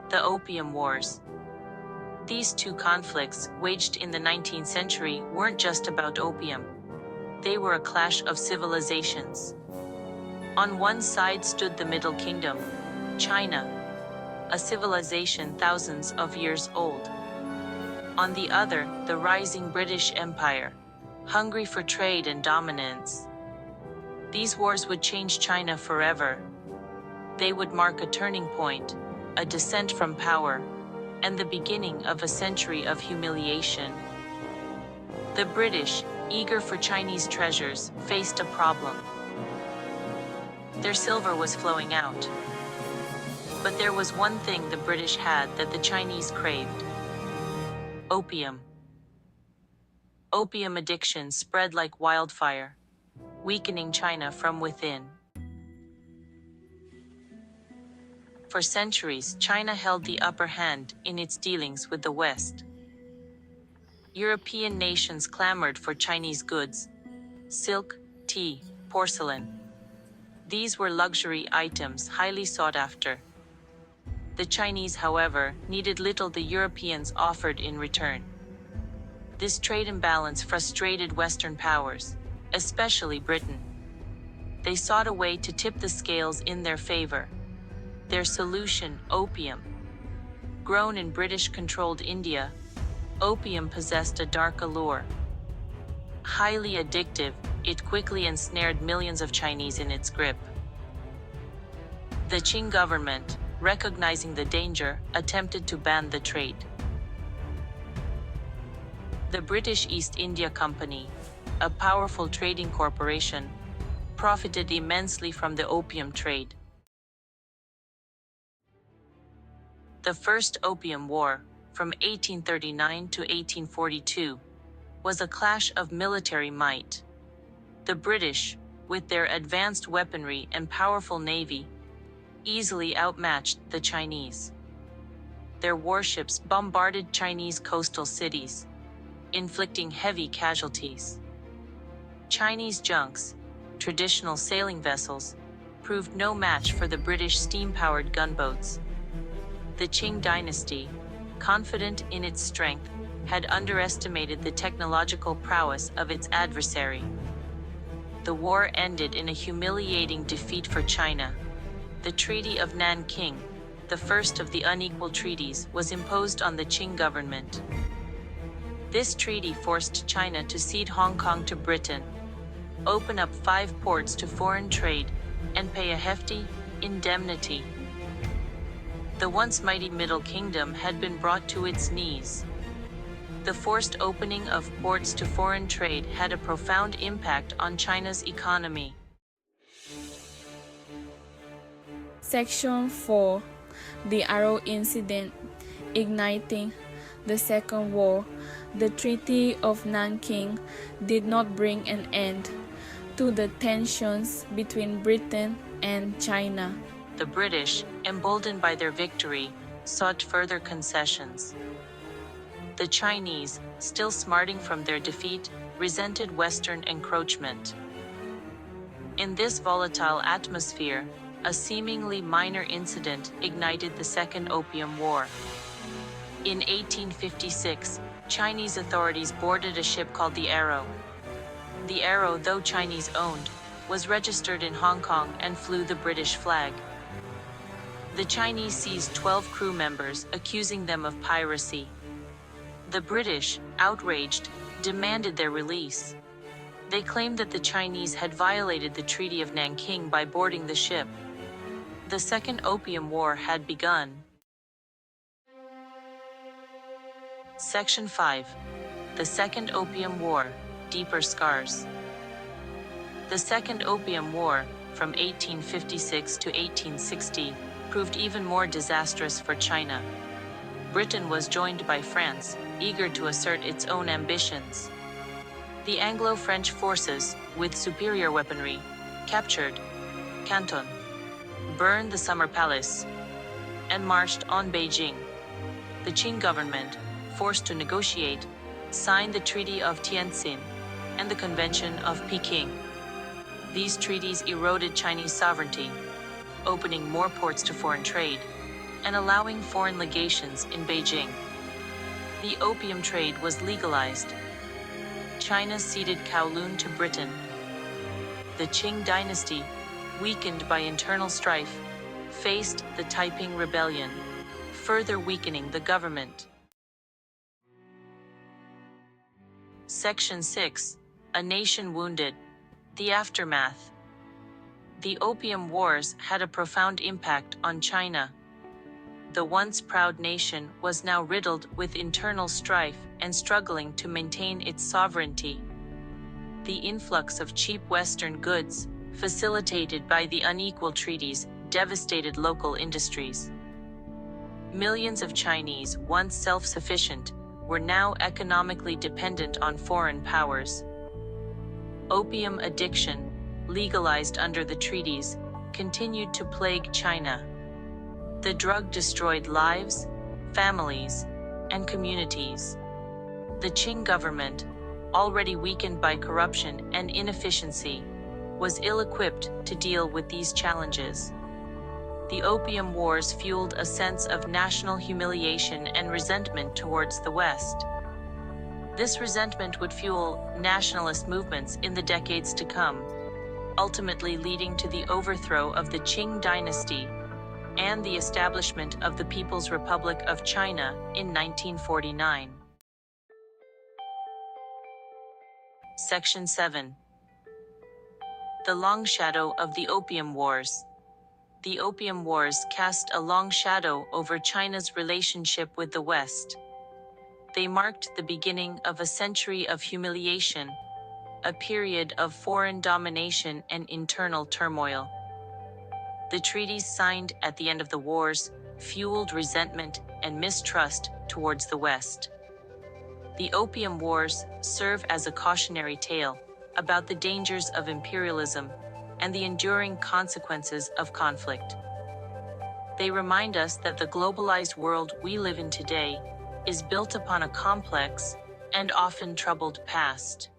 The Opium Wars. These two conflicts, waged in the 19th century, weren't just about opium. They were a clash of civilizations. On one side stood the Middle Kingdom, China, a civilization thousands of years old. On the other, the rising British Empire, hungry for trade and dominance. These wars would change China forever. They would mark a turning point, a descent from power, and the beginning of a century of humiliation. The British, eager for Chinese treasures, faced a problem. Their silver was flowing out. But there was one thing the British had that the Chinese craved: opium. Opium addiction spread like wildfire, weakening China from within. For centuries, China held the upper hand in its dealings with the West. European nations clamored for Chinese goods: silk, tea, porcelain. These were luxury items highly sought after. The Chinese, however, needed little the Europeans offered in return. This trade imbalance frustrated Western powers, especially Britain. They sought a way to tip the scales in their favor. Their solution: opium. Grown in British-controlled India, opium possessed a dark allure. Highly addictive, it quickly ensnared millions of Chinese in its grip. The Qing government, recognizing the danger, attempted to ban the trade. The British East India Company, a powerful trading corporation, profited immensely from the opium trade. The First Opium War, from 1839 to 1842, was a clash of military might. The British, with their advanced weaponry and powerful navy, easily outmatched the Chinese. Their warships bombarded Chinese coastal cities, inflicting heavy casualties. Chinese junks, traditional sailing vessels, proved no match for the British steam-powered gunboats. The Qing Dynasty, confident in its strength, had underestimated the technological prowess of its adversary. The war ended in a humiliating defeat for China. The Treaty of Nanking, the first of the unequal treaties, was imposed on the Qing government. This treaty forced China to cede Hong Kong to Britain, open up 5 ports to foreign trade, and pay a hefty indemnity. The once mighty Middle Kingdom had been brought to its knees. The forced opening of ports to foreign trade had a profound impact on China's economy. Section 4. The Arrow Incident, igniting the Second War. The Treaty of Nanking did not bring an end to the tensions between Britain and China. The British, emboldened by their victory, sought further concessions. The Chinese, still smarting from their defeat, resented Western encroachment. In this volatile atmosphere, a seemingly minor incident ignited the Second Opium War. In 1856, Chinese authorities boarded a ship called the Arrow. The Arrow, though Chinese-owned, was registered in Hong Kong and flew the British flag. The Chinese seized 12 crew members, accusing them of piracy. The British, outraged, demanded their release. They claimed that the Chinese had violated the Treaty of Nanking by boarding the ship. The Second Opium War had begun. Section 5. The Second Opium War, Deeper Scars. The Second Opium War, from 1856 to 1860, proved even more disastrous for China. Britain was joined by France, eager to assert its own ambitions. The Anglo-French forces, with superior weaponry, captured Canton, burned the Summer Palace, and marched on Beijing. The Qing government, forced to negotiate, signed the Treaty of Tientsin and the Convention of Peking. These treaties eroded Chinese sovereignty, opening more ports to foreign trade, and allowing foreign legations in Beijing. The opium trade was legalized. China ceded Kowloon to Britain. The Qing dynasty, weakened by internal strife, faced the Taiping Rebellion, further weakening the government. Section 6. A Nation Wounded. The Aftermath. The Opium Wars had a profound impact on China. The once proud nation was now riddled with internal strife and struggling to maintain its sovereignty. The influx of cheap Western goods, facilitated by the unequal treaties, devastated local industries. Millions of Chinese, once self-sufficient, were now economically dependent on foreign powers. Opium addiction, legalized under the treaties, continued to plague China. The drug destroyed lives, families, and communities. The Qing government, already weakened by corruption and inefficiency, was ill-equipped to deal with these challenges. The Opium Wars fueled a sense of national humiliation and resentment towards the West. This resentment would fuel nationalist movements in the decades to come, ultimately leading to the overthrow of the Qing dynasty and the establishment of the People's Republic of China in 1949. Section 7. The Long Shadow of the Opium Wars. The Opium Wars cast a long shadow over China's relationship with the West. They marked the beginning of a century of humiliation, a period of foreign domination and internal turmoil. The treaties signed at the end of the wars fueled resentment and mistrust towards the West. The Opium Wars serve as a cautionary tale about the dangers of imperialism and the enduring consequences of conflict. They remind us that the globalized world we live in today is built upon a complex and often troubled past.